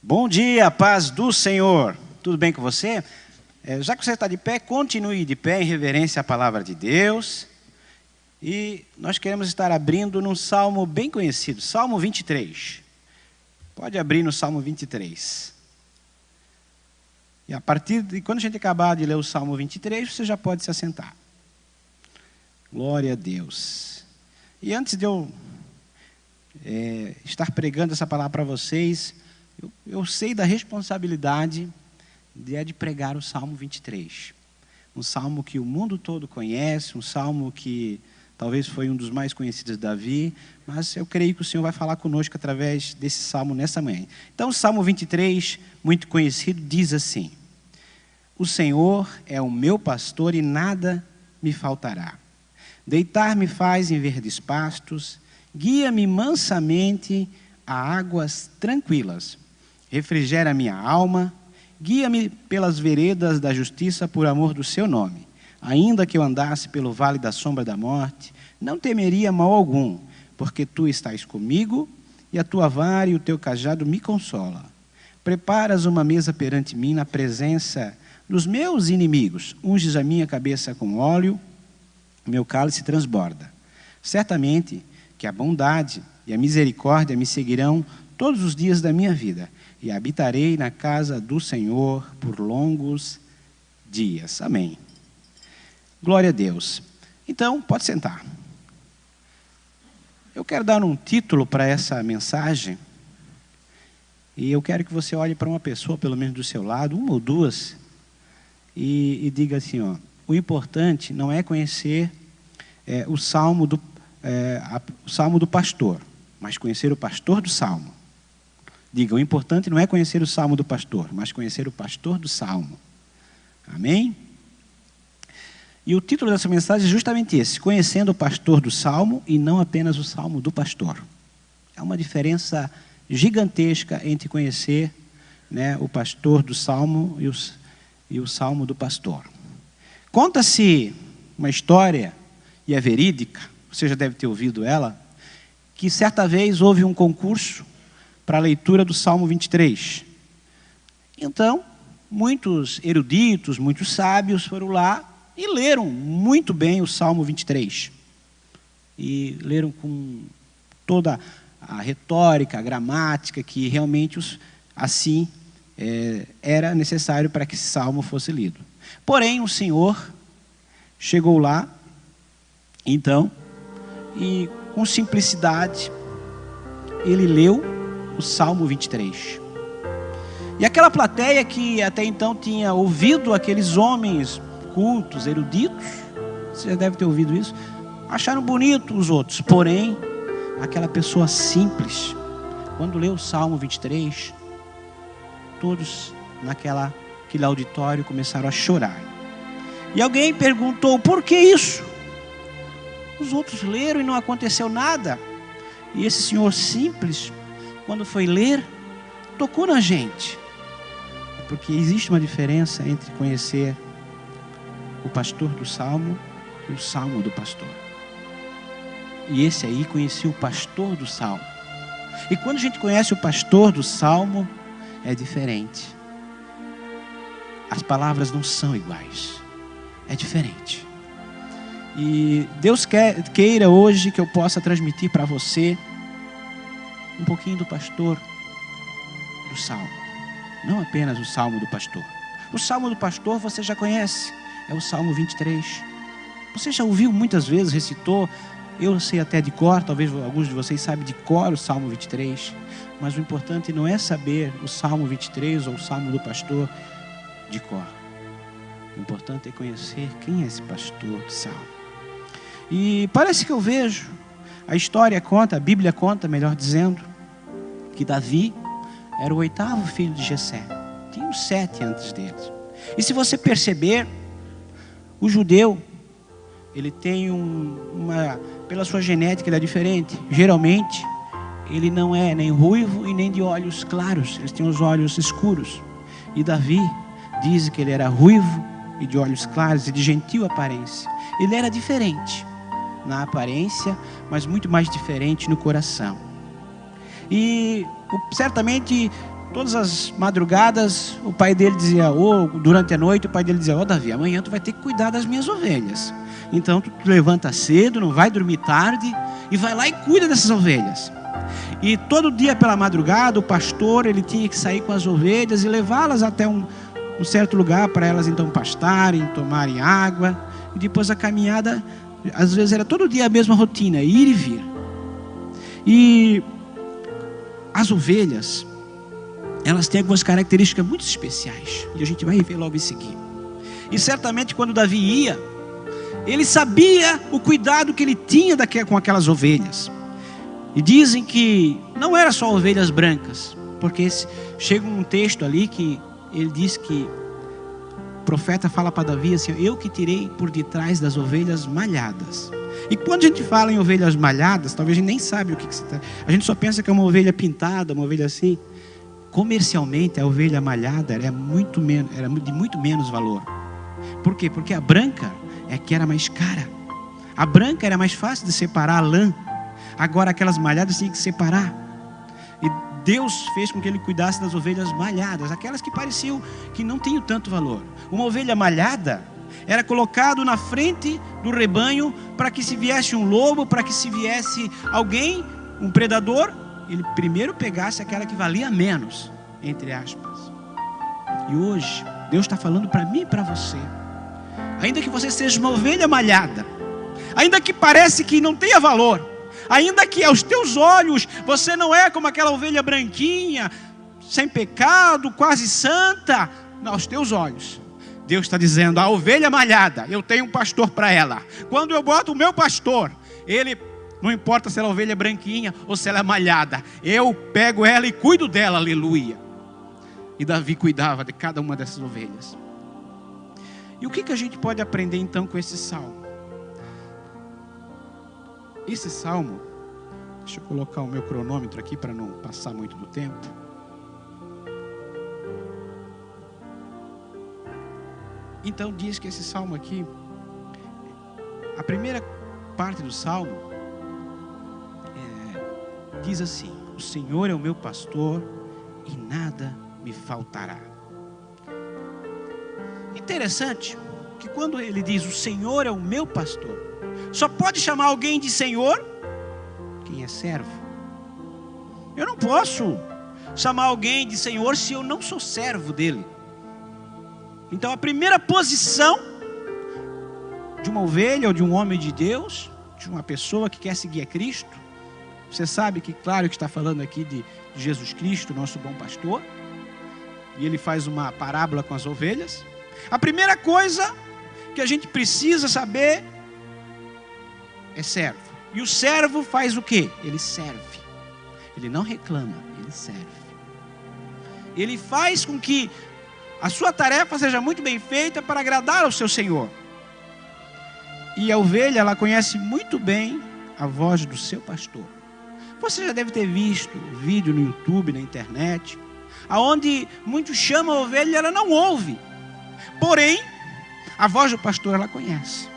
Bom dia, paz do Senhor. Tudo bem com você? Já que você está de pé, continue de pé em reverência à palavra de Deus. E nós queremos estar abrindo num salmo bem conhecido, Salmo 23. Pode abrir no Salmo 23. E a partir de quando a gente acabar de ler o Salmo 23, você já pode se assentar. Glória a Deus. E antes de eu estar pregando essa palavra para vocês, eu sei da responsabilidade de pregar o Salmo 23. Um salmo que o mundo todo conhece, um salmo que talvez foi um dos mais conhecidos de Davi, mas eu creio que o Senhor vai falar conosco através desse salmo nessa manhã. Então, o Salmo 23, muito conhecido, diz assim: O Senhor é o meu pastor e nada me faltará. Deitar-me faz em verdes pastos, guia-me mansamente a águas tranquilas. Refrigera minha alma, guia-me pelas veredas da justiça por amor do seu nome. Ainda que eu andasse pelo vale da sombra da morte, não temeria mal algum, porque tu estás comigo e a tua vara e o teu cajado me consolam. Preparas uma mesa perante mim na presença dos meus inimigos. Unges a minha cabeça com óleo, meu cálice transborda. Certamente que a bondade e a misericórdia me seguirão todos os dias da minha vida, e habitarei na casa do Senhor por longos dias. Amém. Glória a Deus. Então, pode sentar. Eu quero dar um título para essa mensagem, e eu quero que você olhe para uma pessoa, pelo menos do seu lado, uma ou duas, e diga assim, o importante não é conhecer o salmo do pastor, mas conhecer o pastor do salmo. Diga, o importante não é conhecer o salmo do pastor, mas conhecer o pastor do salmo. Amém? E o título dessa mensagem é justamente esse: conhecendo o pastor do salmo e não apenas o salmo do pastor. É uma diferença gigantesca entre conhecer, o pastor do salmo e o salmo do pastor. Conta-se uma história, e é verídica, você já deve ter ouvido ela, que certa vez houve um concurso para a leitura do Salmo 23. Então, muitos eruditos, muitos sábios foram lá e leram muito bem o Salmo 23. E leram com toda a retórica, a gramática, que realmente assim era necessário para que esse salmo fosse lido. Porém, o Senhor chegou lá, então, e com simplicidade, ele leu o Salmo 23. E aquela plateia que até então tinha ouvido aqueles homens cultos, eruditos, você já deve ter ouvido isso, acharam bonito os outros. Porém, aquela pessoa simples, quando leu o Salmo 23, todos naquele auditório começaram a chorar. E alguém perguntou, por que isso? Os outros leram e não aconteceu nada. E esse senhor simples, quando foi ler, tocou na gente. Porque existe uma diferença entre conhecer o pastor do salmo e o salmo do pastor. E esse aí conhecia o pastor do salmo. E quando a gente conhece o pastor do salmo, é diferente. As palavras não são iguais. É diferente. E Deus queira hoje que eu possa transmitir para você um pouquinho do pastor do salmo. Não apenas o salmo do pastor. O salmo do pastor você já conhece. É o Salmo 23. Você já ouviu muitas vezes, recitou. Eu sei até de cor, talvez alguns de vocês saibam de cor o Salmo 23. Mas o importante não é saber o Salmo 23 ou o Salmo do pastor de cor. O importante é conhecer quem é esse pastor do salmo. E parece que eu vejo, a história conta, a Bíblia conta, melhor dizendo, que Davi era o 8º filho de Jessé. Tinha uns 7 antes deles. E se você perceber, o judeu, ele tem pela sua genética ele é diferente. Geralmente, ele não é nem ruivo e nem de olhos claros. Eles têm os olhos escuros. E Davi diz que ele era ruivo e de olhos claros e de gentil aparência. Ele era diferente na aparência, mas muito mais diferente no coração. E certamente todas as madrugadas, o pai dele dizia, ou durante a noite, o pai dele dizia, Davi, amanhã tu vai ter que cuidar das minhas ovelhas. Então tu levanta cedo, não vai dormir tarde, e vai lá e cuida dessas ovelhas. E todo dia pela madrugada, o pastor, ele tinha que sair com as ovelhas e levá-las até um certo lugar para elas então pastarem, tomarem água. E depois a caminhada, às vezes era todo dia a mesma rotina, ir e vir. E as ovelhas, elas têm algumas características muito especiais, e a gente vai ver logo em seguida. E certamente quando Davi ia, ele sabia o cuidado que ele tinha com aquelas ovelhas. E dizem que não era só ovelhas brancas, porque chega um texto ali que ele diz que o profeta fala para Davi assim, eu que tirei por detrás das ovelhas malhadas. E quando a gente fala em ovelhas malhadas, talvez a gente nem sabe o que se trata. A gente só pensa que é uma ovelha pintada, uma ovelha assim. Comercialmente, a ovelha malhada era de muito menos valor. Por quê? Porque a branca é que era mais cara. A branca era mais fácil de separar a lã. Agora aquelas malhadas tinha que separar. E Deus fez com que ele cuidasse das ovelhas malhadas, aquelas que pareciam que não tinham tanto valor. Uma ovelha malhada era colocado na frente do rebanho para que se viesse um lobo, para que se viesse alguém, um predador, ele primeiro pegasse aquela que valia menos, entre aspas. E hoje, Deus está falando para mim e para você. Ainda que você seja uma ovelha malhada, ainda que parece que não tenha valor, ainda que aos teus olhos você não é como aquela ovelha branquinha, sem pecado, quase santa, aos teus olhos Deus está dizendo, a ovelha malhada, eu tenho um pastor para ela. Quando eu boto o meu pastor, ele, não importa se ela é ovelha branquinha ou se ela é malhada, eu pego ela e cuido dela, aleluia. E Davi cuidava de cada uma dessas ovelhas. E o que a gente pode aprender então com esse salmo? Esse salmo, deixa eu colocar o meu cronômetro aqui para não passar muito do tempo. Então diz que esse salmo aqui, a primeira parte do salmo, diz assim, o Senhor é o meu pastor e nada me faltará. Interessante que quando ele diz o Senhor é o meu pastor, só pode chamar alguém de Senhor quem é servo. Eu não posso chamar alguém de Senhor se eu não sou servo dele. Então a primeira posição de uma ovelha ou de um homem de Deus, de uma pessoa que quer seguir a Cristo, você sabe que claro que está falando aqui de Jesus Cristo, nosso bom pastor, e ele faz uma parábola com as ovelhas. A primeira coisa que a gente precisa saber é servo. E o servo faz o quê? Ele serve. Ele não reclama, ele serve. Ele faz com que a sua tarefa seja muito bem feita para agradar ao seu Senhor. E a ovelha, ela conhece muito bem a voz do seu pastor. Você já deve ter visto vídeo no YouTube, na internet, aonde muitos chamam a ovelha e ela não ouve. Porém, a voz do pastor ela conhece.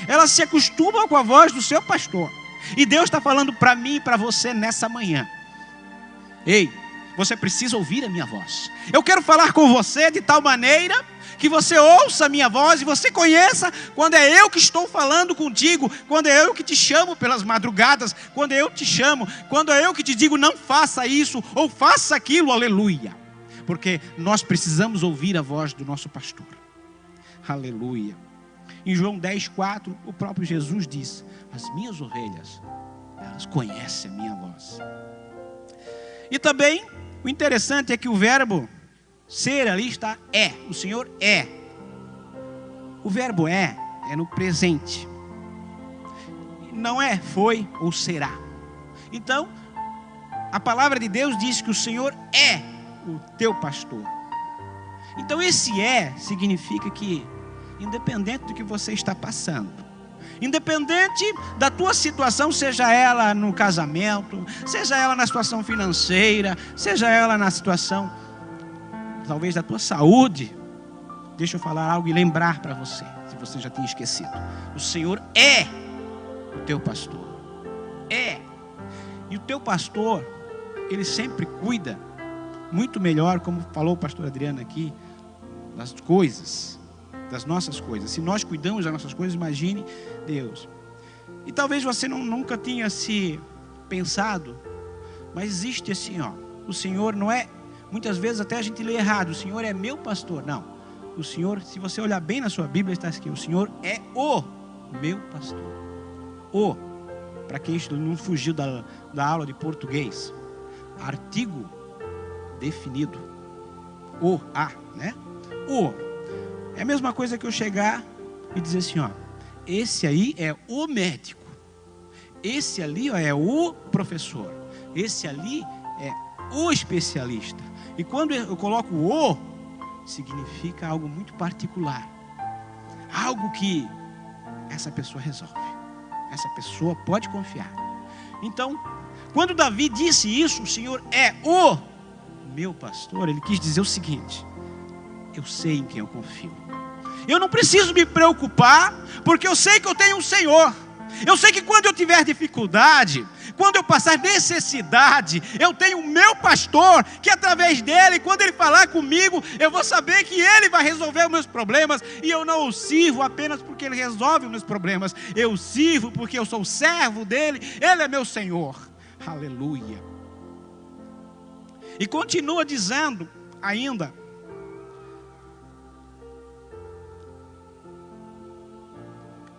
Ela se acostuma com a voz do seu pastor. E Deus está falando para mim e para você nessa manhã. Ei, você precisa ouvir a minha voz. Eu quero falar com você de tal maneira que você ouça a minha voz e você conheça quando é eu que estou falando contigo, quando é eu que te chamo pelas madrugadas, quando é eu que te chamo, quando é eu que te digo não faça isso ou faça aquilo, aleluia. Porque nós precisamos ouvir a voz do nosso pastor. Aleluia. Em João 10:4, o próprio Jesus diz: as minhas ovelhas, elas conhecem a minha voz. E também, o interessante é que o verbo ser ali está é. O Senhor é. O verbo é no presente. Não é foi ou será. Então, a palavra de Deus diz que o Senhor é o teu pastor. Então esse é significa que independente do que você está passando, independente da tua situação, seja ela no casamento, seja ela na situação financeira, seja ela na situação talvez da tua saúde, deixa eu falar algo e lembrar para você, se você já tinha esquecido. O Senhor é o teu pastor. É. E o teu pastor, ele sempre cuida muito melhor, como falou o pastor Adriano aqui, das coisas, das nossas coisas. Se nós cuidamos das nossas coisas, imagine Deus. E talvez você nunca tenha se pensado, mas existe assim, ó, o Senhor não é, muitas vezes até a gente lê errado, o Senhor é meu pastor. Não, o Senhor, se você olhar bem na sua Bíblia, está aqui, o Senhor é o meu pastor. Para quem não fugiu da aula de português, artigo definido, né? É a mesma coisa que eu chegar e dizer assim, ó, esse aí é o médico, esse ali, ó, é o professor, esse ali é o especialista. E quando eu coloco o, significa algo muito particular, algo que essa pessoa resolve, essa pessoa pode confiar. Então, quando Davi disse isso, o Senhor é o meu pastor, ele quis dizer o seguinte: eu sei em quem eu confio. Eu não preciso me preocupar, porque eu sei que eu tenho um Senhor. Eu sei que quando eu tiver dificuldade, quando eu passar necessidade, eu tenho o meu pastor, que através dele, quando ele falar comigo, eu vou saber que ele vai resolver os meus problemas. E eu não o sirvo apenas porque ele resolve os meus problemas, eu sirvo porque eu sou servo dele, ele é meu Senhor. Aleluia. E continua dizendo ainda: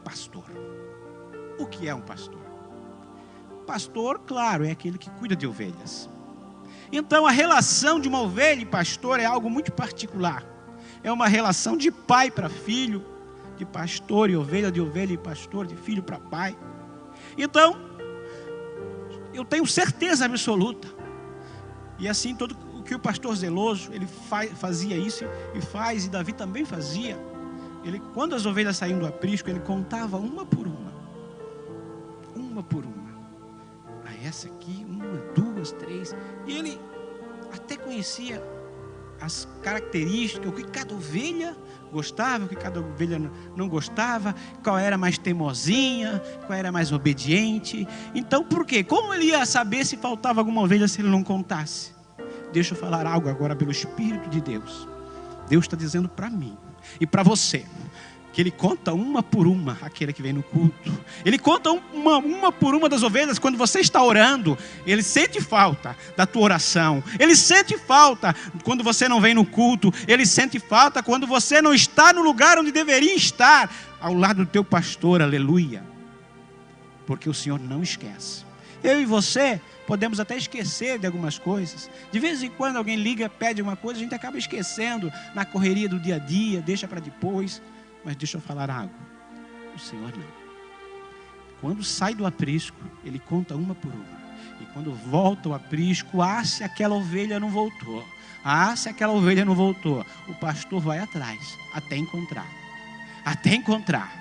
pastor. O que é um pastor? Pastor, claro, é aquele que cuida de ovelhas. Então a relação de uma ovelha e pastor é algo muito particular. É uma relação de pai para filho, de pastor e ovelha, de ovelha e pastor, de filho para pai. Então, eu tenho certeza absoluta, e assim todo o que o pastor zeloso, ele fazia isso e faz, e Davi também fazia. Ele, quando as ovelhas saíam do aprisco, ele contava uma por uma. Essa aqui, 1, 2, 3. E ele até conhecia as características, o que cada ovelha gostava, o que cada ovelha não gostava, qual era mais teimosinha, qual era mais obediente. Então, por quê? Como ele ia saber se faltava alguma ovelha se ele não contasse? Deixa eu falar algo agora pelo Espírito de Deus. Deus está dizendo para mim e para você, que ele conta uma por uma aquele que vem no culto. Ele conta uma por uma das ovelhas. Quando você está orando, ele sente falta da tua oração. Ele sente falta quando você não vem no culto. Ele sente falta quando você não está no lugar onde deveria estar, ao lado do teu pastor, aleluia. Porque o Senhor não esquece. Eu e você podemos até esquecer de algumas coisas. De vez em quando alguém liga, pede alguma coisa, a gente acaba esquecendo na correria do dia a dia, deixa para depois. Mas deixa eu falar algo, o Senhor não. Quando sai do aprisco, ele conta uma por uma. E quando volta ao aprisco, se aquela ovelha não voltou. Se aquela ovelha não voltou, o pastor vai atrás, até encontrar. Até encontrar.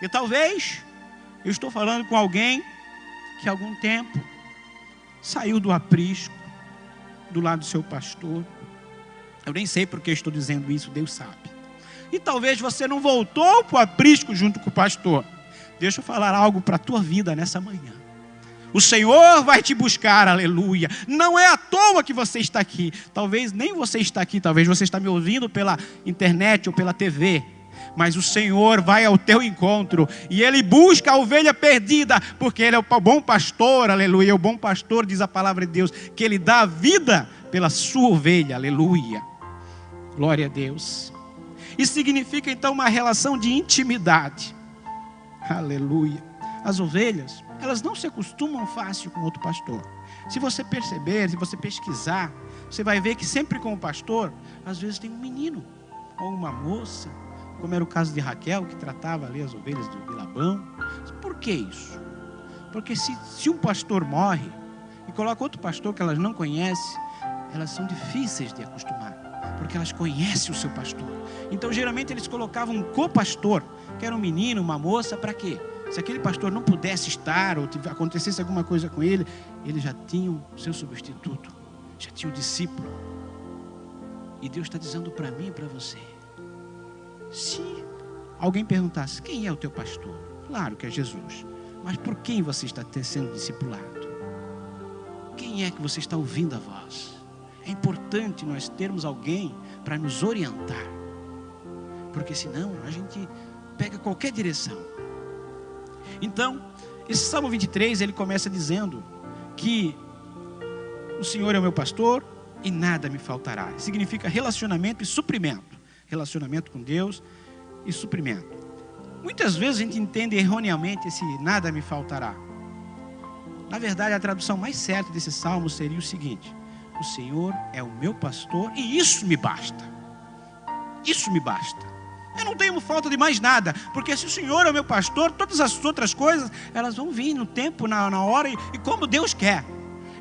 E talvez, eu estou falando com alguém que há algum tempo saiu do aprisco, do lado do seu pastor. Eu nem sei porque estou dizendo isso, Deus sabe. E talvez você não voltou para o aprisco junto com o pastor. Deixa eu falar algo para a tua vida nessa manhã. O Senhor vai te buscar, aleluia. Não é à toa que você está aqui. Talvez nem você está aqui, talvez você está me ouvindo pela internet ou pela TV. Mas o Senhor vai ao teu encontro e Ele busca a ovelha perdida, porque Ele é o bom pastor, aleluia. O bom pastor, diz a palavra de Deus, que Ele dá a vida pela sua ovelha, aleluia. Glória a Deus. Isso significa então uma relação de intimidade. Aleluia. As ovelhas, elas não se acostumam fácil com outro pastor. Se você perceber, se você pesquisar, você vai ver que sempre com o pastor, às vezes tem um menino ou uma moça, como era o caso de Raquel, que tratava ali as ovelhas de Labão. Por que isso? Porque se um pastor morre e coloca outro pastor que elas não conhecem, elas são difíceis de acostumar, porque elas conhecem o seu pastor. Então geralmente eles colocavam um co-pastor, que era um menino, uma moça, para quê? Se aquele pastor não pudesse estar, ou acontecesse alguma coisa com ele, ele já tinha o seu substituto, já tinha o discípulo. E Deus está dizendo para mim e para você, se alguém perguntasse, quem é o teu pastor? Claro que é Jesus, mas por quem você está sendo discipulado? Quem é que você está ouvindo a voz? É importante nós termos alguém para nos orientar, porque senão a gente pega qualquer direção. Então, esse Salmo 23, ele começa dizendo que o Senhor é o meu pastor e nada me faltará. Significa relacionamento e suprimento. Relacionamento com Deus e suprimento. Muitas vezes a gente entende erroneamente esse nada me faltará. Na verdade, a tradução mais certa desse salmo seria o seguinte: o Senhor é o meu pastor e isso me basta. Isso me basta. Eu não tenho falta de mais nada, porque se o Senhor é o meu pastor, todas as outras coisas, elas vão vir no tempo, na hora e como Deus quer.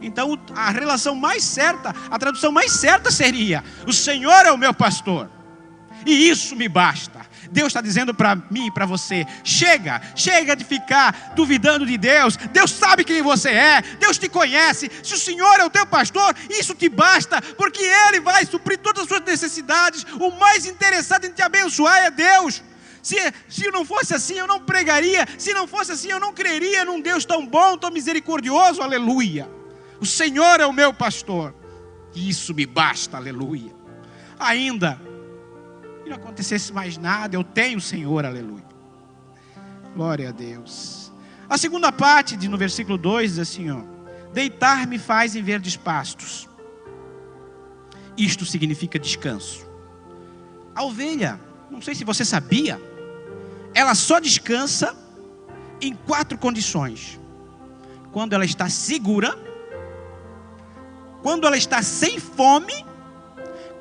Então a relação mais certa, a tradução mais certa seria: o Senhor é o meu pastor e isso me basta. Deus está dizendo para mim e para você: chega de ficar duvidando de Deus. Deus sabe quem você é, Deus te conhece. Se o Senhor é o teu pastor, isso te basta, porque Ele vai suprir todas as suas necessidades. O mais interessado em te abençoar é Deus. Se não fosse assim, eu não pregaria. Se não fosse assim, eu não creria num Deus tão bom, tão misericordioso. Aleluia. O Senhor é o meu pastor e isso me basta. Aleluia. Ainda não acontecesse mais nada, eu tenho o Senhor, aleluia. Glória a Deus. A segunda parte, no versículo 2, diz assim, ó: deitar-me faz em verdes pastos. Isto significa descanso. A ovelha, não sei se você sabia, ela só descansa em 4 condições: quando ela está segura, quando ela está sem fome,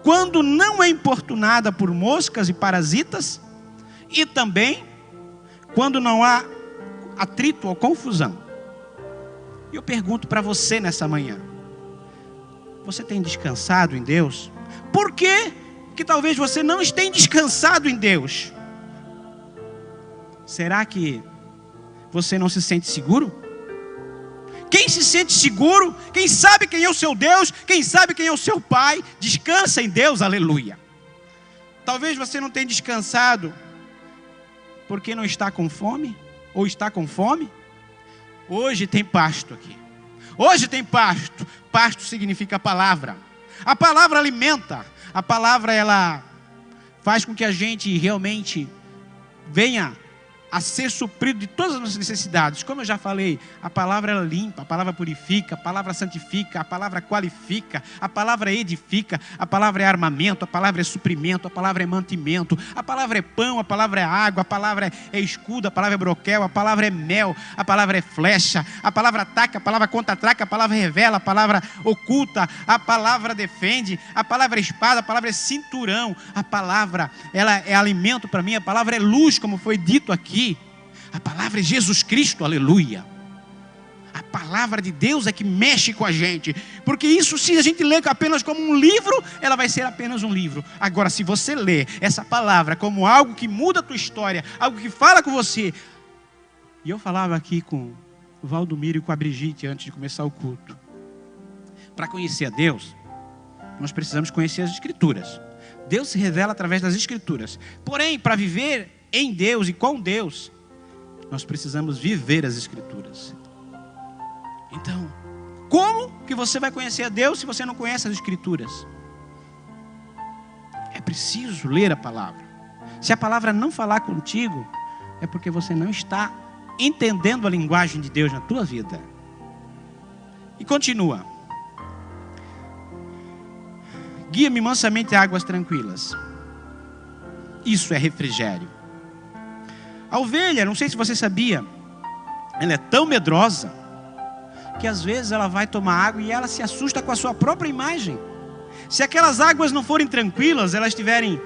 quando não é importunada por moscas e parasitas, e também quando não há atrito ou confusão. E eu pergunto para você nessa manhã: você tem descansado em Deus? Por que talvez você não esteja descansado em Deus? Será que você não se sente seguro? Quem se sente seguro, quem sabe quem é o seu Deus, quem sabe quem é o seu Pai, descansa em Deus, aleluia. Talvez você não tenha descansado porque não está com fome, ou está com fome. Hoje tem pasto aqui. Hoje tem pasto. Pasto significa a palavra. A palavra alimenta. A palavra, ela faz com que a gente realmente venha a ser suprido de todas as nossas necessidades. Como eu já falei, a palavra ela limpa, a palavra purifica, a palavra santifica, a palavra qualifica, a palavra edifica, a palavra é armamento, a palavra é suprimento, a palavra é mantimento, a palavra é pão, a palavra é água, a palavra é escudo, a palavra é broquel, a palavra é mel, a palavra é flecha, a palavra ataca, a palavra contra-ataca, a palavra revela, a palavra oculta, a palavra defende, a palavra é espada, a palavra é cinturão, a palavra ela é alimento para mim, a palavra é luz, como foi dito aqui. A palavra é Jesus Cristo, aleluia. A palavra de Deus é que mexe com a gente, porque isso, se a gente lê apenas como um livro, ela vai ser apenas um livro. Agora, se você lê essa palavra como algo que muda a tua história, algo que fala com você. E eu falava aqui com o Valdomiro e com a Brigitte antes de começar o culto: para conhecer a Deus, nós precisamos conhecer as Escrituras. Deus se revela através das Escrituras. Porém, para viver em Deus e com Deus, nós precisamos viver as Escrituras. Então, como que você vai conhecer a Deus se você não conhece as Escrituras? É preciso ler a palavra. Se a palavra não falar contigo, é porque você não está entendendo a linguagem de Deus na tua vida. E continua: guia-me mansamente a águas tranquilas. Isso é refrigério. A ovelha, não sei se você sabia, ela é tão medrosa que às vezes ela vai tomar água e ela se assusta com a sua própria imagem. Se aquelas águas não forem tranquilas, elas tiverem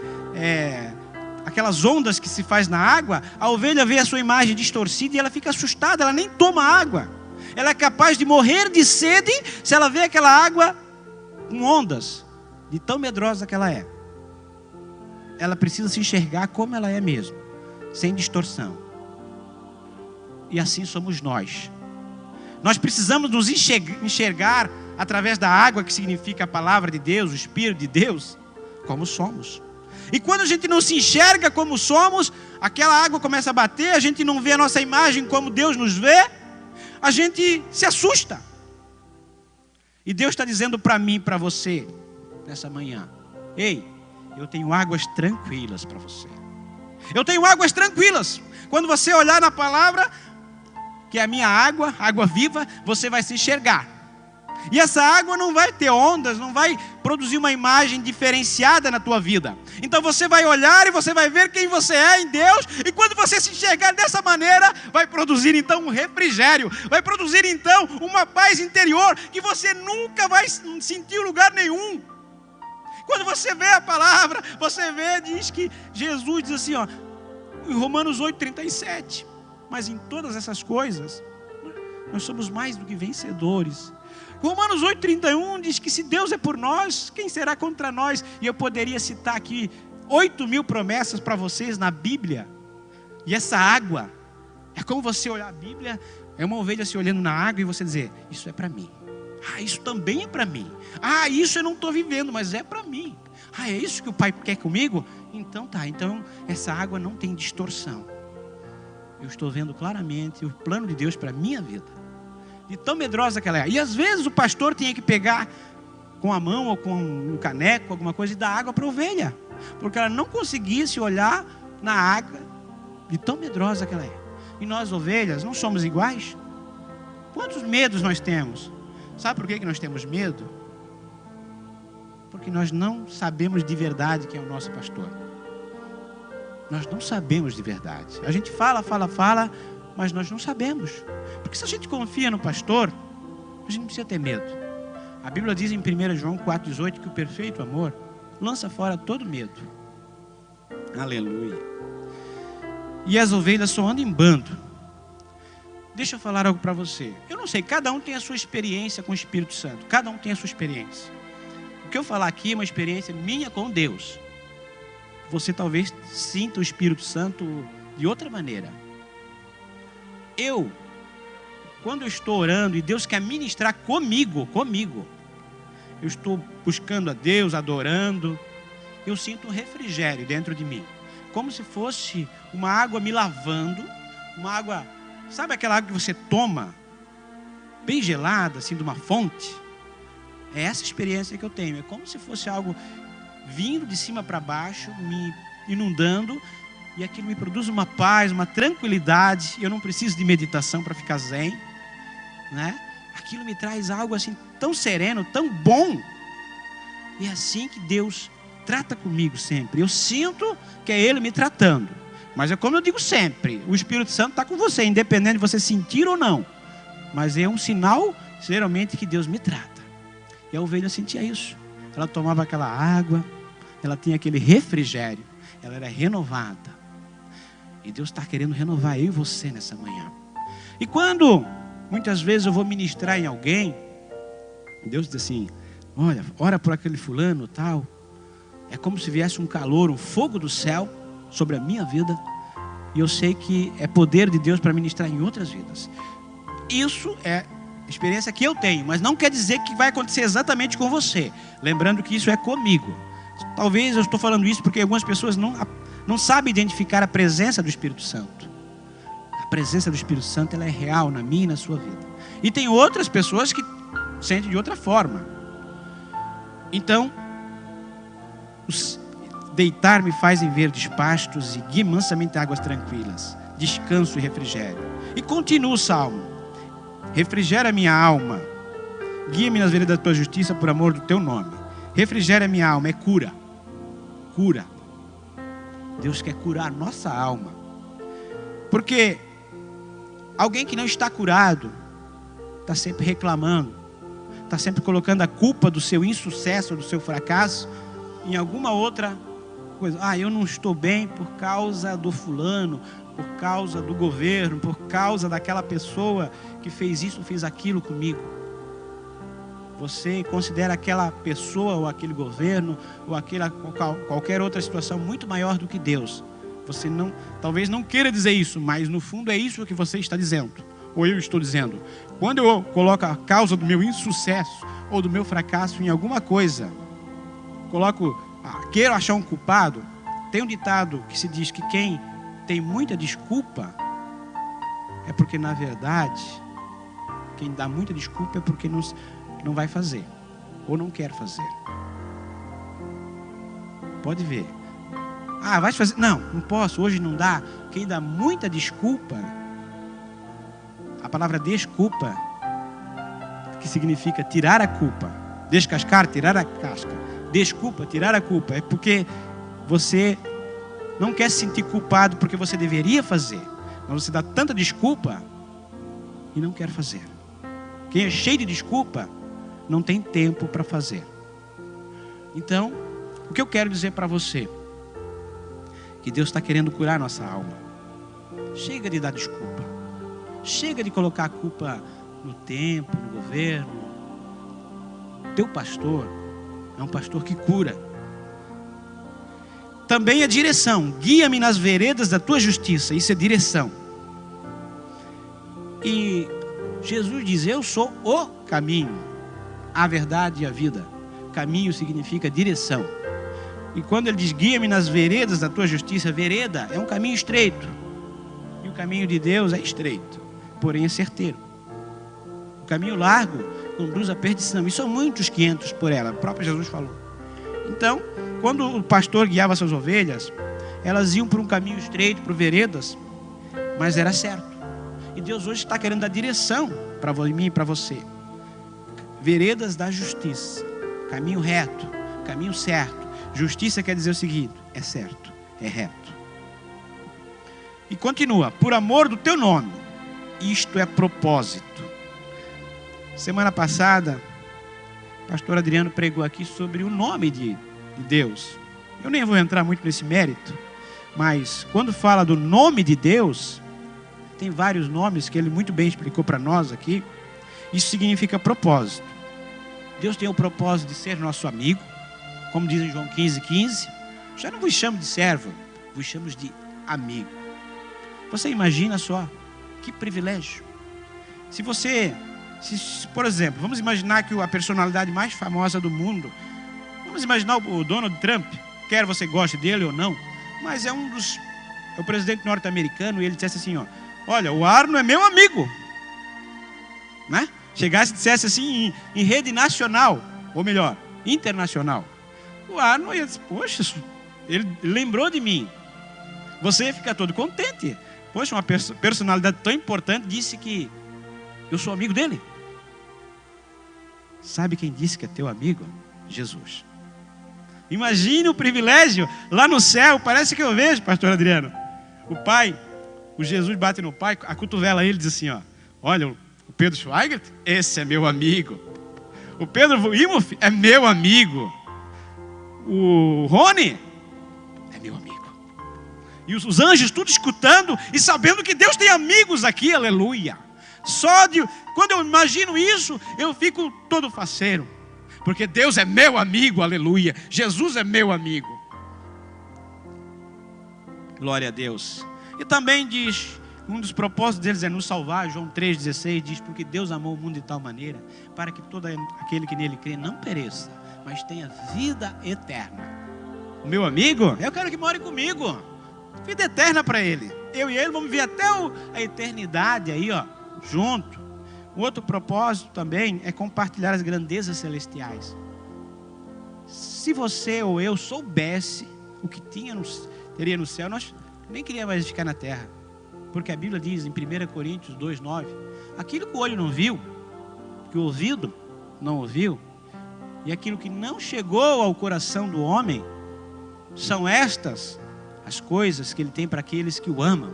aquelas ondas que se faz na água, a ovelha vê a sua imagem distorcida e ela fica assustada, ela nem toma água. Ela é capaz de morrer de sede se ela vê aquela água com ondas, de tão medrosa que ela é. Ela precisa se enxergar como ela é mesmo, sem distorção. E assim somos nós. Nós precisamos nos enxergar através da água, que significa a palavra de Deus, o Espírito de Deus, como somos. E quando a gente não se enxerga como somos, aquela água começa a bater, a gente não vê a nossa imagem como Deus nos vê, a gente se assusta. E Deus está dizendo para mim e para você: nessa manhã. Ei, eu tenho águas tranquilas para você. Eu tenho águas tranquilas. Quando você olhar na palavra, que é a minha água, água viva, você vai se enxergar. E essa água não vai ter ondas, não vai produzir uma imagem diferenciada na tua vida. Então você vai olhar e você vai ver quem você é em Deus. E quando você se enxergar dessa maneira, vai produzir então um refrigério. Vai produzir então uma paz interior que você nunca vai sentir em lugar nenhum. Quando você vê a palavra, você vê, diz que Jesus diz assim, ó, em Romanos 8:37. Mas em todas essas coisas, nós somos mais do que vencedores. Romanos 8:31 diz que se Deus é por nós, quem será contra nós? E eu poderia citar aqui 8.000 promessas para vocês na Bíblia. E essa água, é como você olhar a Bíblia, é uma ovelha se olhando na água e você dizer, isso é para mim. Ah, isso também é para mim. Ah, isso eu não estou vivendo, mas é para mim. Ah, é isso que o Pai quer comigo? Então tá, então essa água não tem distorção. Eu estou vendo claramente o plano de Deus para a minha vida. De tão medrosa que ela é. E às vezes o pastor tinha que pegar com a mão ou com um caneco, alguma coisa, e dar água para a ovelha. Porque ela não conseguia se olhar na água de tão medrosa que ela é. E nós, ovelhas, não somos iguais? Quantos medos nós temos? Sabe por que nós temos medo? Porque nós não sabemos de verdade quem é o nosso pastor. Nós não sabemos de verdade. A gente fala, mas nós não sabemos. Porque se a gente confia no pastor, a gente não precisa ter medo. A Bíblia diz em 1 João 4,18 que o perfeito amor lança fora todo medo. Aleluia. E as ovelhas só andam em bando. Deixa eu falar algo para você. Eu não sei, cada um tem a sua experiência com o Espírito Santo. Cada um tem a sua experiência. O que eu falar aqui é uma experiência minha com Deus. Você talvez sinta o Espírito Santo de outra maneira. Quando eu estou orando e Deus quer ministrar comigo, eu estou buscando a Deus, adorando, eu sinto um refrigério dentro de mim. Como se fosse uma água me lavando, uma água, sabe aquela água que você toma, bem gelada, assim, de uma fonte? É essa experiência que eu tenho. É como se fosse algo vindo de cima para baixo, me inundando, e aquilo me produz uma paz, uma tranquilidade. Eu não preciso de meditação para ficar zen, né? Aquilo me traz algo assim tão sereno, tão bom. E é assim que Deus trata comigo sempre. Eu sinto que é Ele me tratando. Mas é como eu digo sempre, o Espírito Santo está com você, independente de você sentir ou não. Mas é um sinal, geralmente, que Deus me trata. E a ovelha sentia isso. Ela tomava aquela água, ela tinha aquele refrigério, ela era renovada. E Deus está querendo renovar eu e você nessa manhã. E quando, muitas vezes eu vou ministrar em alguém, Deus diz assim, olha, ora por aquele fulano tal. É como se viesse um calor, um fogo do céu sobre a minha vida. E eu sei que é poder de Deus para ministrar em outras vidas. Isso é experiência que eu tenho, mas não quer dizer que vai acontecer exatamente com você. Lembrando que isso é comigo. Talvez eu estou falando isso porque algumas pessoas não sabem identificar a presença do Espírito Santo. A presença do Espírito Santo, ela é real na minha e na sua vida. E tem outras pessoas que sentem de outra forma. Então, deitar-me faz em verdes pastos e guia mansamente águas tranquilas. Descanso e refrigério. E continua o salmo. Refrigera minha alma. Guia-me nas veredas da tua justiça por amor do teu nome. Refrigera minha alma, é cura. Cura. Deus quer curar nossa alma. Porque alguém que não está curado está sempre reclamando, está sempre colocando a culpa do seu insucesso, do seu fracasso em alguma outra coisa. Ah, eu não estou bem por causa do fulano, por causa do governo, por causa daquela pessoa que fez isso, fez aquilo comigo. Você considera aquela pessoa ou aquele governo ou qualquer outra situação muito maior do que Deus. Você talvez não queira dizer isso, mas no fundo é isso que você está dizendo, ou eu estou dizendo. Quando eu coloco a causa do meu insucesso ou do meu fracasso em alguma coisa, quero achar um culpado. Tem um ditado que se diz que quem tem muita desculpa é porque, na verdade, quem dá muita desculpa é porque não vai fazer ou não quer fazer. pode ver. Ah, vai fazer? Não, não posso, hoje não dá. Quem dá muita desculpa, a palavra desculpa, que significa tirar a culpa. Descascar, tirar a casca. Desculpa, tirar a culpa. É porque você não quer se sentir culpado porque você deveria fazer. Mas você dá tanta desculpa e não quer fazer. Quem é cheio de desculpa não tem tempo para fazer. Então, o que eu quero dizer para você? Que Deus está querendo curar nossa alma. Chega de dar desculpa. Chega de colocar a culpa no tempo, no governo. Teu pastor é um pastor que cura. Também é direção. Guia-me nas veredas da tua justiça. Isso é direção. E Jesus diz: eu sou o caminho, a verdade e a vida. Caminho significa direção. E quando ele diz guia-me nas veredas da tua justiça, vereda é um caminho estreito. E o caminho de Deus é estreito, porém é certeiro. O caminho largo conduz à perdição. E são muitos que entram por ela. O próprio Jesus falou. Então, quando o pastor guiava suas ovelhas, elas iam por um caminho estreito, por veredas, mas era certo. E Deus hoje está querendo dar direção para mim e para você. Veredas da justiça. Caminho reto, caminho certo. Justiça quer dizer o seguinte: é certo, é reto. E continua: por amor do teu nome. Isto é propósito. Semana passada, o pastor Adriano pregou aqui sobre o nome de Deus. Eu nem vou entrar muito nesse mérito, mas quando fala do nome de Deus, tem vários nomes que ele muito bem explicou para nós aqui. Isso significa propósito. Deus tem o propósito de ser nosso amigo, como diz em João 15:15. Já não vos chamo de servo, vos chamo de amigo. Você imagina só, que privilégio. Se, por exemplo, vamos imaginar que a personalidade mais famosa do mundo, vamos imaginar o Donald Trump, quer você goste dele ou não, mas é o presidente norte-americano, e ele dissesse assim, olha, o Arno é meu amigo, né? Chegasse e dissesse assim em rede nacional, ou melhor, internacional, o Arno ia dizer, poxa, ele lembrou de mim. Você ia ficar todo contente. Poxa, uma personalidade tão importante disse que eu sou amigo dele. Sabe quem disse que é teu amigo? Jesus. Imagine o privilégio lá no céu. Parece que eu vejo, pastor Adriano, o pai, o Jesus bate no pai, a cotovela ele diz assim, olha, o Pedro Schweigert, esse é meu amigo. O Pedro Imhoff é meu amigo. O Rony é meu amigo. E os anjos tudo escutando e sabendo que Deus tem amigos aqui, aleluia. Quando eu imagino isso, eu fico todo faceiro. Porque Deus é meu amigo, aleluia. Jesus é meu amigo. Glória a Deus. E também diz, um dos propósitos deles é nos salvar. João 3,16 diz, porque Deus amou o mundo de tal maneira, para que todo aquele que nele crê não pereça, mas tenha vida eterna. O meu amigo, eu quero que more comigo. Vida eterna para ele. Eu e ele vamos viver até a eternidade aí, junto. O outro propósito também é compartilhar as grandezas celestiais. Se você ou eu soubesse o que teria no céu, nós nem queríamos mais ficar na terra. Porque a Bíblia diz em 1 Coríntios 2,9, aquilo que o olho não viu, que o ouvido não ouviu, e aquilo que não chegou ao coração do homem, são estas as coisas que ele tem para aqueles que o amam.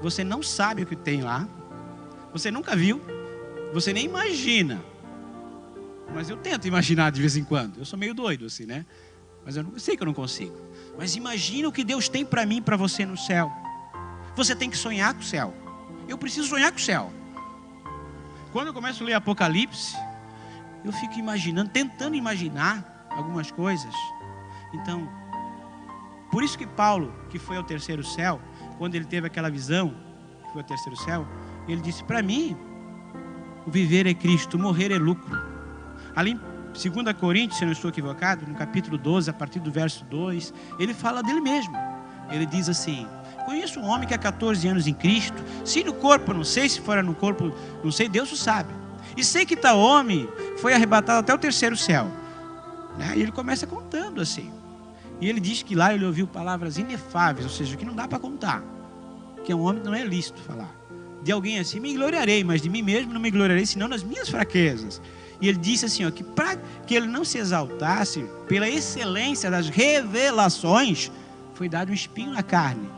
Você não sabe o que tem lá, você nunca viu, você nem imagina. Mas eu tento imaginar de vez em quando. Eu sou meio doido assim, né? Mas eu sei que eu não consigo. Mas imagina o que Deus tem para mim e para você no céu. Você tem que sonhar com o céu. Eu preciso sonhar com o céu. Quando eu começo a ler Apocalipse, eu fico imaginando, tentando imaginar algumas coisas. Então, por isso que Paulo, que foi ao terceiro céu, quando ele teve aquela visão, que foi ao terceiro céu, ele disse, para mim, o viver é Cristo, morrer é lucro. Ali em 2 Coríntios, se eu não estou equivocado, no capítulo 12, a partir do verso 2, ele fala dele mesmo. Ele diz assim, conheço um homem que há 14 anos em Cristo, se no corpo, não sei, se fora no corpo, não sei, Deus o sabe. E sei que tal homem foi arrebatado até o terceiro céu. E ele começa contando assim. E ele diz que lá ele ouviu palavras inefáveis, ou seja, que não dá para contar. Que é um homem que não é lícito falar. De alguém assim, me gloriarei, mas de mim mesmo não me gloriarei, senão nas minhas fraquezas. E ele disse assim, ó, que para que ele não se exaltasse pela excelência das revelações, foi dado um espinho na carne,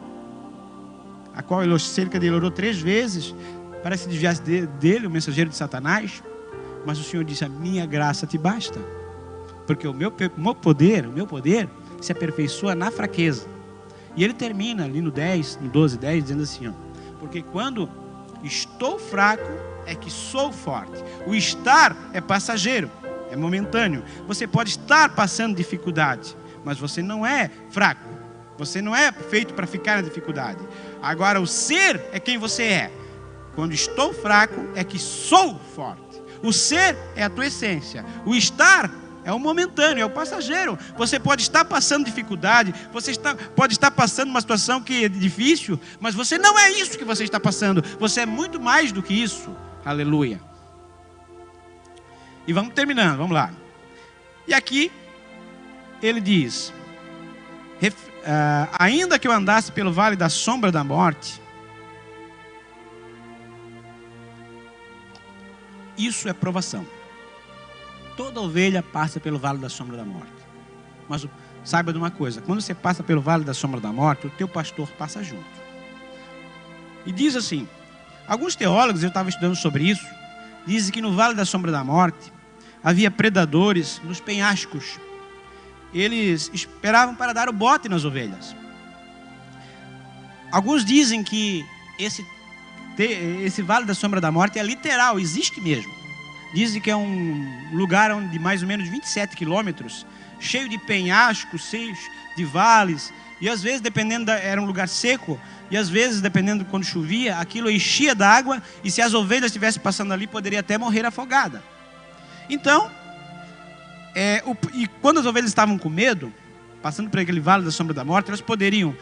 a qual ele cerca dele orou 3 vezes, para que se desviasse dele, o mensageiro de Satanás. Mas o Senhor disse, a minha graça te basta, porque o meu poder se aperfeiçoa na fraqueza. E ele termina ali no 12, 10, dizendo assim, ó, porque quando estou fraco é que sou forte. O estar é passageiro, é momentâneo. Você pode estar passando dificuldade, mas você não é fraco. Você não é feito para ficar na dificuldade. Agora o ser é quem você é. Quando estou fraco é que sou forte. O ser é a tua essência. O estar é o momentâneo, é o passageiro. Você pode estar passando dificuldade, pode estar passando uma situação que é difícil, mas você não é isso que você está passando. Você é muito mais do que isso. Aleluia. E vamos terminando, vamos lá. E aqui ele diz, ainda que eu andasse pelo vale da sombra da morte, isso é provação. Toda ovelha passa pelo vale da sombra da morte. Mas saiba de uma coisa, quando você passa pelo vale da sombra da morte, o teu pastor passa junto. E diz assim, alguns teólogos, eu estava estudando sobre isso, dizem que no vale da sombra da morte havia predadores nos penhascos. Eles esperavam para dar o bote nas ovelhas. Alguns dizem que esse vale da sombra da morte é literal, existe mesmo. Dizem que é um lugar de mais ou menos 27 quilômetros, cheio de penhascos, cheio de vales, e às vezes, dependendo, era um lugar seco, e às vezes, dependendo de quando chovia, aquilo enchia d'água, e se as ovelhas estivessem passando ali, poderia até morrer afogada. Então, e quando as ovelhas estavam com medo, passando por aquele vale da sombra da morte, elas poderiam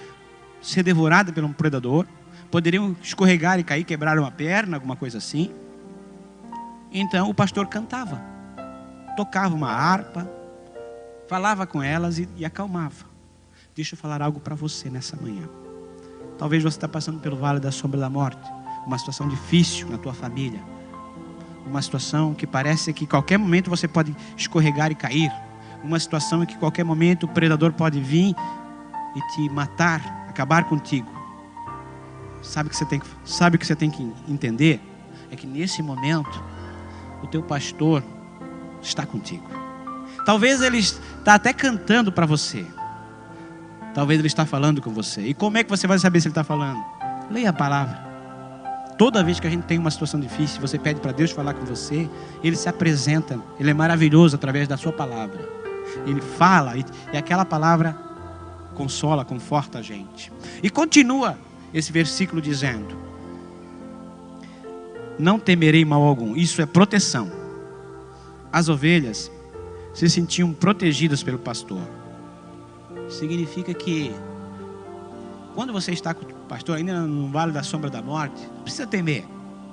ser devoradas por um predador, poderiam escorregar e cair, quebrar uma perna, alguma coisa assim. Então o pastor cantava, tocava uma harpa, falava com elas e acalmava. Deixa eu falar algo para você nessa manhã. Talvez você está passando pelo vale da sombra da morte, uma situação difícil na tua família, uma situação que parece que a qualquer momento você pode escorregar e cair, uma situação em que a qualquer momento o predador pode vir e te matar, acabar contigo. Sabe o que você tem que entender? É que nesse momento o teu pastor está contigo. Talvez ele está até cantando para você. Talvez ele está falando com você. E como é que você vai saber se ele está falando? Leia a palavra. Toda vez que a gente tem uma situação difícil, você pede para Deus falar com você, Ele se apresenta. Ele é maravilhoso através da sua palavra. Ele fala e aquela palavra consola, conforta a gente. E continua esse versículo dizendo, não temerei mal algum. Isso é proteção. As ovelhas se sentiam protegidas pelo pastor. Significa que quando você está com o pastor ainda no vale da sombra da morte, não precisa temer.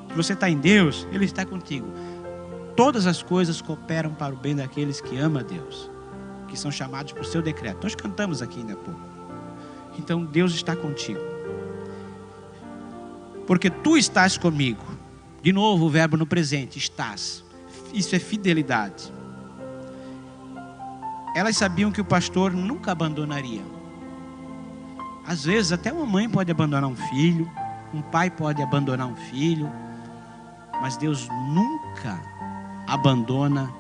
Se você está em Deus, Ele está contigo. Todas as coisas cooperam para o bem daqueles que amam a Deus, que são chamados por seu decreto. Nós cantamos aqui ainda há pouco. Então Deus está contigo, porque tu estás comigo. De novo o verbo no presente, estás. Isso é fidelidade. Elas sabiam que o pastor nunca abandonaria. Às vezes até uma mãe pode abandonar um filho, um pai pode abandonar um filho, mas Deus nunca abandona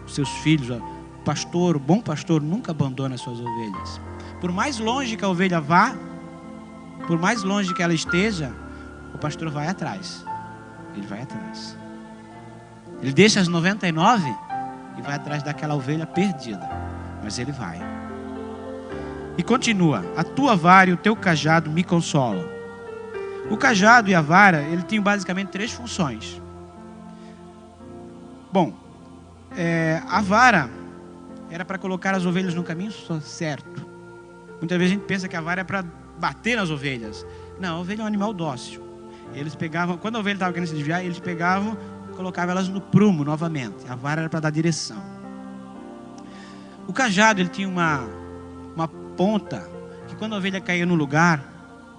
os seus filhos. O pastor, o bom pastor, nunca abandona as suas ovelhas. Por mais longe que a ovelha vá, por mais longe que ela esteja, o pastor vai atrás. Ele vai atrás. Ele deixa as 99 e vai atrás daquela ovelha perdida. Mas ele vai. E continua. A tua vara e o teu cajado me consolam. O cajado e a vara, ele tinham basicamente 3 funções. Bom, a vara era para colocar as ovelhas no caminho certo. Muitas vezes a gente pensa que a vara é para bater nas ovelhas. Não, a ovelha é um animal dócil. Eles pegavam, quando a ovelha estava querendo se desviar, eles pegavam e colocavam elas no prumo novamente. A vara era para dar direção. O cajado, ele tinha uma ponta, que quando a ovelha caía no lugar,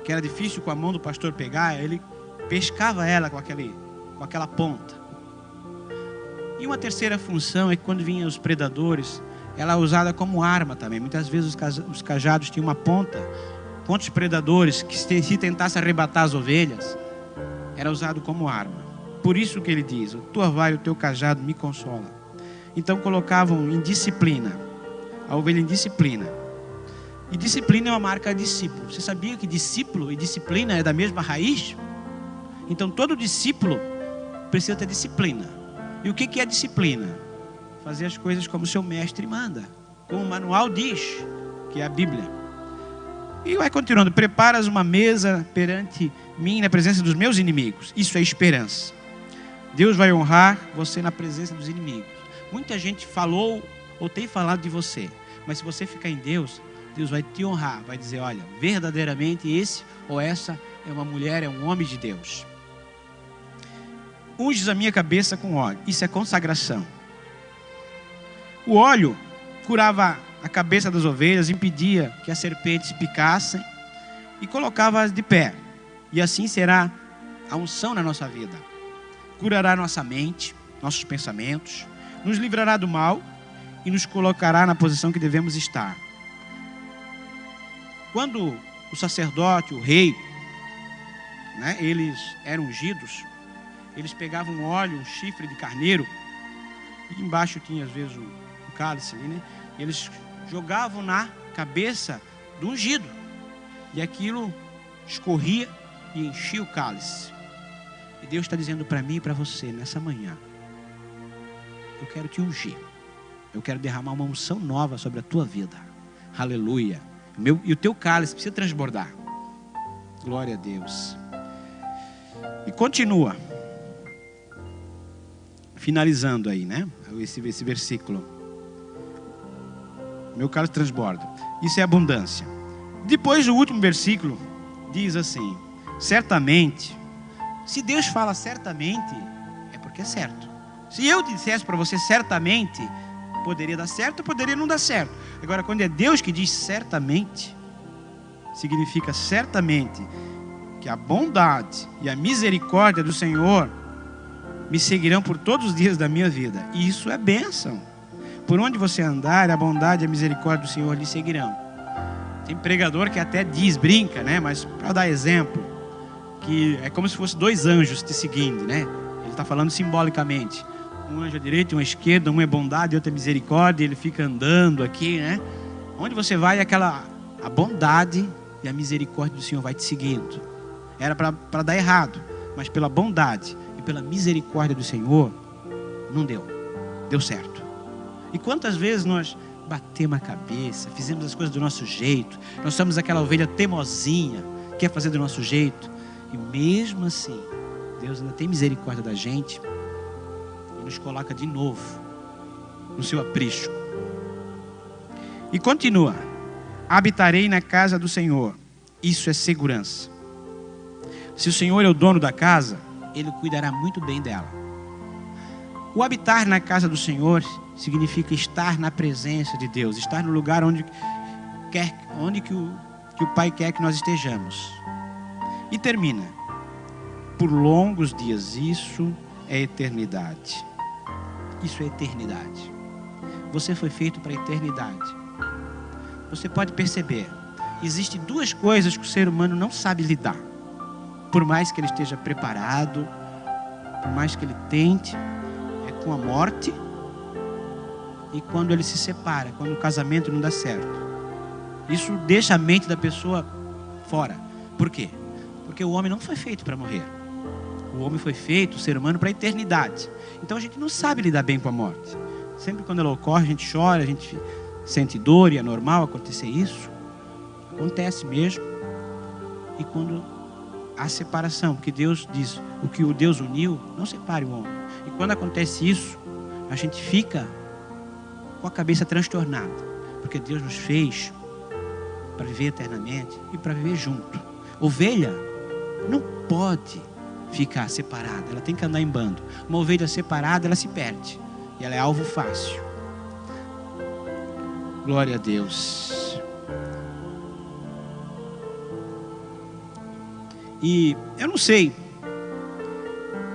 que era difícil com a mão do pastor pegar, ele pescava ela com aquela ponta. E uma terceira função é que quando vinham os predadores, ela é usada como arma também. Muitas vezes os cajados tinham uma ponta contra os predadores, que se tentasse arrebatar as ovelhas, era usado como arma. Por isso que ele diz: a tua vara e o teu cajado me consolam. Então colocavam em disciplina, a ovelha em disciplina. E disciplina é uma marca de discípulo. Você sabia que discípulo e disciplina é da mesma raiz? Então todo discípulo precisa ter disciplina. E o que é disciplina? Fazer as coisas como o seu mestre manda, como o manual diz, que é a Bíblia. E vai continuando: preparas uma mesa perante mim na presença dos meus inimigos. Isso é esperança. Deus vai honrar você na presença dos inimigos. Muita gente falou ou tem falado de você, mas se você ficar em Deus, Deus vai te honrar, vai dizer: olha, verdadeiramente esse ou essa é uma mulher, é um homem de Deus. Unges a minha cabeça com óleo. Isso é consagração. O óleo curava a cabeça das ovelhas, impedia que as serpentes picassem e colocava-as de pé. E assim será a unção na nossa vida. Curará nossa mente, nossos pensamentos, nos livrará do mal e nos colocará na posição que devemos estar. Quando o sacerdote, o rei, eles eram ungidos, eles pegavam óleo, um chifre de carneiro, e embaixo tinha às vezes um cálice ali, e eles jogavam na cabeça do ungido, e aquilo escorria e enchia o cálice. E Deus está dizendo para mim e para você nessa manhã: eu quero te ungir, eu quero derramar uma unção nova sobre a tua vida. Aleluia. E o teu cálice precisa transbordar. Glória a Deus. E continua, finalizando aí, esse versículo: meu cálice transborda. Isso é abundância. Depois o último versículo diz assim: certamente. Se Deus fala certamente, é porque é certo. Se eu dissesse para você certamente, poderia dar certo, poderia não dar certo. Agora, quando é Deus que diz certamente, significa certamente que a bondade e a misericórdia do Senhor me seguirão por todos os dias da minha vida. E isso é bênção. Por onde você andar, a bondade e a misericórdia do Senhor lhe seguirão. Tem pregador que até diz, brinca, mas para dar exemplo, que é como se fosse dois anjos te seguindo, Ele está falando simbolicamente. Um anjo à direita e um à esquerda, um é bondade e outro é misericórdia, e ele fica andando aqui, Onde você vai, a bondade e a misericórdia do Senhor vai te seguindo. Era para dar errado, mas pela bondade e pela misericórdia do Senhor, não deu. Deu certo. E quantas vezes nós batemos a cabeça, fizemos as coisas do nosso jeito, nós somos aquela ovelha teimosinha, quer fazer do nosso jeito, e mesmo assim, Deus ainda tem misericórdia da gente e nos coloca de novo no seu aprisco. E continua: habitarei na casa do Senhor. Isso é segurança. Se o Senhor é o dono da casa, Ele cuidará muito bem dela. O habitar na casa do Senhor significa estar na presença de Deus, estar no lugar onde que o Pai quer que nós estejamos. E termina: por longos dias. Isso é eternidade. Isso é eternidade. Você foi feito para a eternidade. Você pode perceber, existem duas coisas que o ser humano não sabe lidar. Por mais que ele esteja preparado, por mais que ele tente, é com a morte e quando ele se separa, quando o casamento não dá certo. Isso deixa a mente da pessoa fora. Por quê? Porque o homem não foi feito para morrer. O homem foi feito, o ser humano, para a eternidade. Então a gente não sabe lidar bem com a morte. Sempre quando ela ocorre, a gente chora, a gente sente dor, e é normal acontecer isso. Acontece mesmo. E quando há separação, porque Deus diz: o que o Deus uniu, não separe o homem. E quando acontece isso, a gente fica com a cabeça transtornada, porque Deus nos fez para viver eternamente e para viver junto. Ovelha não pode ficar separada, ela tem que andar em bando. Uma ovelha separada, ela se perde e ela é alvo fácil. Glória a Deus. E eu não sei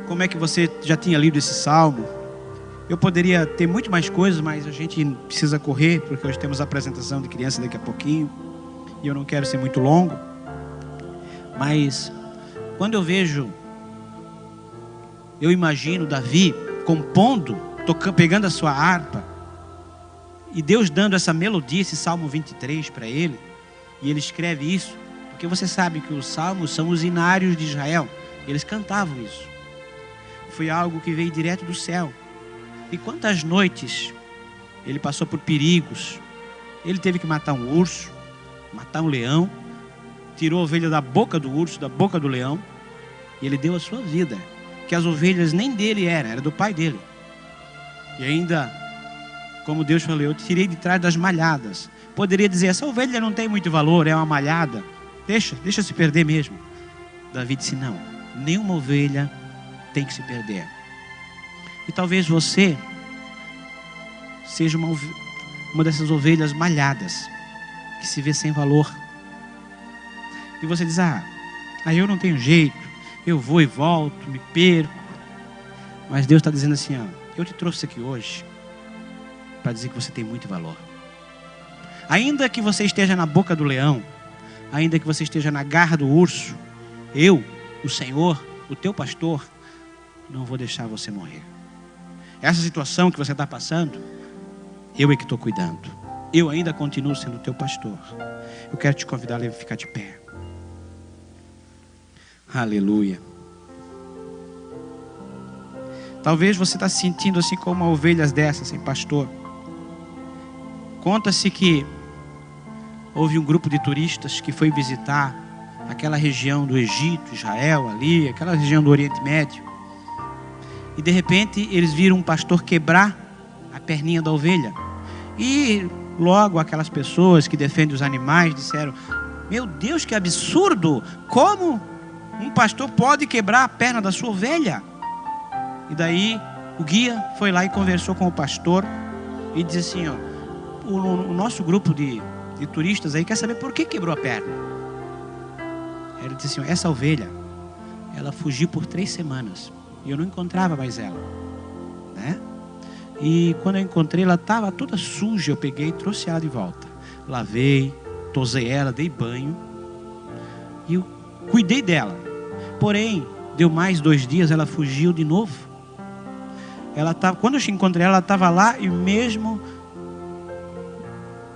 como é que você já tinha lido esse salmo. Eu poderia ter muito mais coisas, mas a gente precisa correr, porque hoje temos a apresentação de criança daqui a pouquinho. E eu não quero ser muito longo. Mas quando eu vejo, eu imagino Davi compondo, pegando a sua harpa, e Deus dando essa melodia, esse Salmo 23 para ele, e ele escreve isso, porque você sabe que os salmos são os hinários de Israel, eles cantavam isso. Foi algo que veio direto do céu. E quantas noites ele passou por perigos, ele teve que matar um urso, matar um leão, tirou a ovelha da boca do urso, da boca do leão, e ele deu a sua vida, que as ovelhas nem dele era do pai dele. E ainda, como Deus falou, eu te tirei de trás das malhadas. Poderia dizer, essa ovelha não tem muito valor, é uma malhada, deixa se perder mesmo. Davi disse, não, nenhuma ovelha tem que se perder. E talvez você seja uma dessas ovelhas malhadas, que se vê sem valor. E você diz, aí eu não tenho jeito, eu vou e volto, me perco. Mas Deus está dizendo assim, eu te trouxe aqui hoje para dizer que você tem muito valor. Ainda que você esteja na boca do leão, ainda que você esteja na garra do urso, eu, o Senhor, o teu pastor, não vou deixar você morrer. Essa situação que você está passando, eu é que estou cuidando. Eu ainda continuo sendo teu pastor. Eu quero te convidar a ficar de pé. Aleluia. Talvez você está se sentindo assim como uma ovelha dessas, sem pastor. Conta-se que houve um grupo de turistas que foi visitar aquela região do Egito, Israel ali, aquela região do Oriente Médio. E de repente eles viram um pastor quebrar a perninha da ovelha. E logo aquelas pessoas que defendem os animais disseram, meu Deus, que absurdo! Como um pastor pode quebrar a perna da sua ovelha? E daí o guia foi lá e conversou com o pastor e disse assim, o nosso grupo de turistas aí quer saber por que quebrou a perna. Ele disse assim, essa ovelha, ela fugiu por 3 semanas e eu não encontrava mais ela, né? E quando eu encontrei, ela estava toda suja. Eu peguei e trouxe ela de volta. Lavei, tosei ela, dei banho e eu cuidei dela. Porém, deu mais 2 dias, ela fugiu de novo. Quando eu encontrei ela estava lá e mesmo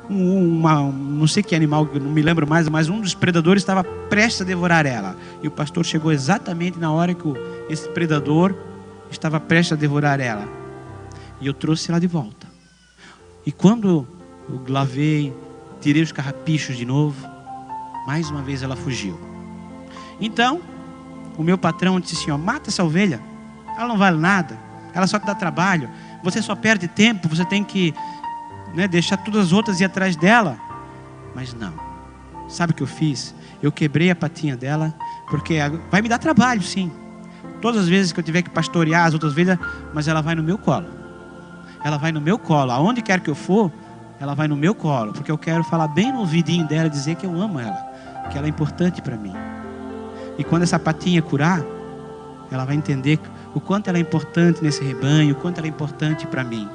não sei que animal, não me lembro mais, mas um dos predadores estava prestes a devorar ela. E o pastor chegou exatamente na hora que esse predador estava prestes a devorar ela. E eu trouxe ela de volta. E quando eu lavei, tirei os carrapichos de novo, mais uma vez ela fugiu. Então, o meu patrão disse assim, mata essa ovelha, ela não vale nada, ela só te dá trabalho, você só perde tempo, você tem que deixar todas as outras ir atrás dela. Mas não, sabe o que eu fiz? Eu quebrei a patinha dela, porque vai me dar trabalho sim, todas as vezes que eu tiver que pastorear as outras ovelhas, mas ela vai no meu colo. Ela vai no meu colo, aonde quer que eu for, ela vai no meu colo, porque eu quero falar bem no ouvidinho dela, dizer que eu amo ela, que ela é importante para mim. E quando essa patinha curar, ela vai entender o quanto ela é importante nesse rebanho, o quanto ela é importante para mim.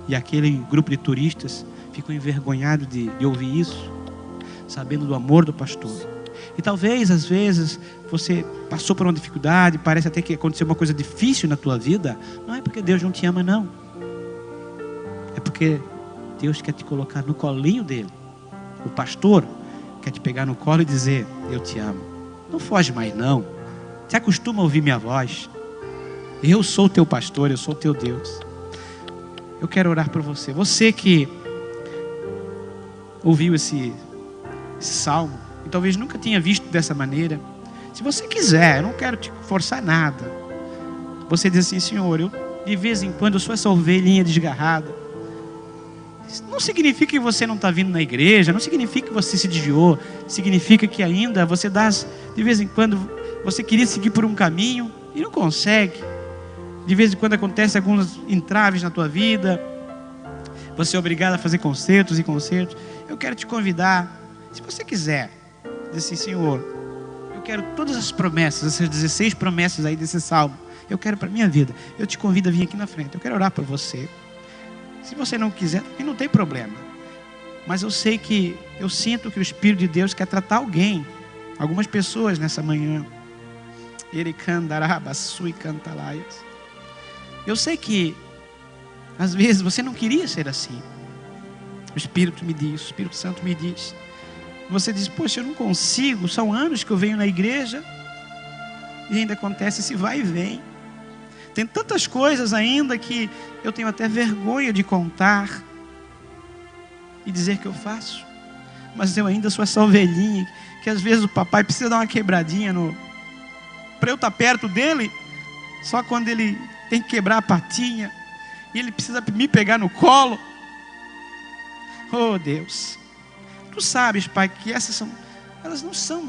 E aquele grupo de turistas ficou envergonhado de ouvir isso, sabendo do amor do pastor. E talvez, às vezes, você passou por uma dificuldade, parece até que aconteceu uma coisa difícil na tua vida. Não é porque Deus não te ama, não. É porque Deus quer te colocar no colinho dele. O pastor quer te pegar no colo e dizer, eu te amo. Não foge mais não. Se acostuma a ouvir minha voz. Eu sou o teu pastor, eu sou o teu Deus. Eu quero orar por você. Você que ouviu esse salmo e talvez nunca tinha visto dessa maneira. Se você quiser, eu não quero te forçar nada. Você diz assim, Senhor, eu de vez em quando eu sou essa ovelhinha desgarrada. Isso não significa que você não está vindo na igreja, não significa que você se desviou, significa que ainda você de vez em quando você queria seguir por um caminho e não consegue. De vez em quando acontece alguns entraves na tua vida, você é obrigado a fazer concertos e concertos. Eu quero te convidar, se você quiser, dizer assim: Senhor, eu quero todas as promessas, essas 16 promessas aí desse salmo, eu quero para a minha vida. Eu te convido a vir aqui na frente, eu quero orar por você. Se você não quiser, não tem problema. Mas eu sei que, eu sinto que o Espírito de Deus quer tratar alguém, algumas pessoas nessa manhã. Eu sei que às vezes você não queria ser assim. O Espírito me diz, o Espírito Santo me diz. Você diz: poxa, eu não consigo, são anos que eu venho na igreja e ainda acontece esse vai e vem. Tem tantas coisas ainda que eu tenho até vergonha de contar e dizer que eu faço. Mas eu ainda sou essa ovelhinha que às vezes o papai precisa dar uma quebradinha para eu estar perto dele, só quando ele tem que quebrar a patinha e ele precisa me pegar no colo. Oh Deus, tu sabes, Pai, que elas não são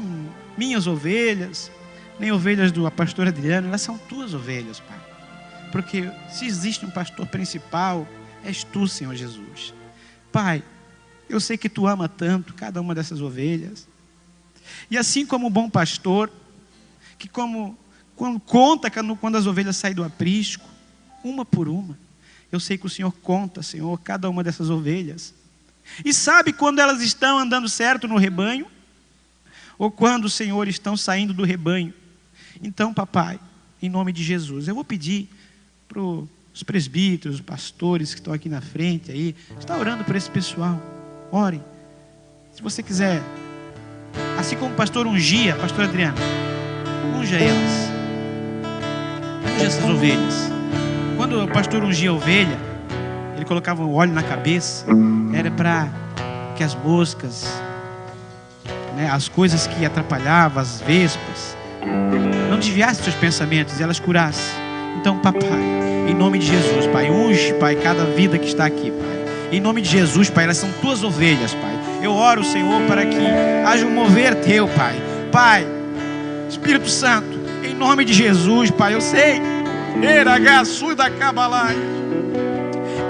minhas ovelhas, nem ovelhas do pastor Adriano, elas são tuas ovelhas, Pai. Porque se existe um pastor principal, és tu, Senhor Jesus. Pai, eu sei que tu ama tanto cada uma dessas ovelhas. E assim como o bom pastor, que quando as ovelhas saem do aprisco, uma por uma, eu sei que o Senhor conta, Senhor, cada uma dessas ovelhas. E sabe quando elas estão andando certo no rebanho, ou quando, Senhor, estão saindo do rebanho. Então, papai, em nome de Jesus, eu vou pedir para os presbíteros, os pastores que estão aqui na frente aí, está orando por esse pessoal. Ore. Se você quiser, assim como o pastor ungia, pastor Adriano, unja elas. Unja essas ovelhas. Quando o pastor ungia a ovelha, ele colocava o óleo na cabeça, era para que as moscas, as coisas que atrapalhavam, as vespas, não desviassem seus pensamentos e elas curassem. Então, papai, em nome de Jesus, Pai, unge, Pai, cada vida que está aqui, Pai. Em nome de Jesus, Pai, elas são tuas ovelhas, Pai. Eu oro, Senhor, para que haja um mover teu, Pai. Pai, Espírito Santo, em nome de Jesus, Pai, eu sei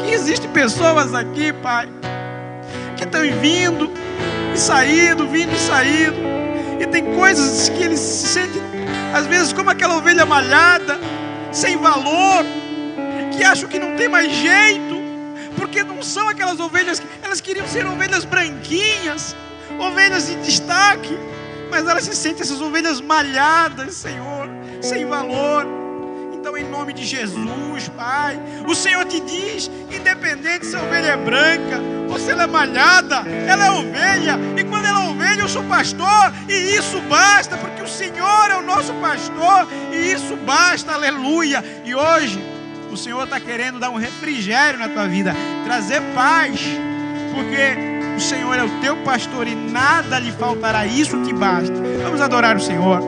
que existem pessoas aqui, Pai, que estão vindo e saindo, e tem coisas que eles se sentem, às vezes, como aquela ovelha malhada, sem valor, que acham que não tem mais jeito, porque não são aquelas ovelhas, elas queriam ser ovelhas branquinhas, ovelhas de destaque, mas elas se sentem essas ovelhas malhadas, Senhor, sem valor. Então, em nome de Jesus, Pai, o Senhor te diz, independente se a ovelha é branca ou se ela é malhada, ela é ovelha, e quando ela é ovelha, eu sou pastor, e isso basta, porque o Senhor é o nosso pastor, e isso basta, aleluia. E hoje, o Senhor está querendo dar um refrigério na tua vida, trazer paz, porque o Senhor é o teu pastor e nada lhe faltará, isso te basta. Vamos adorar o Senhor.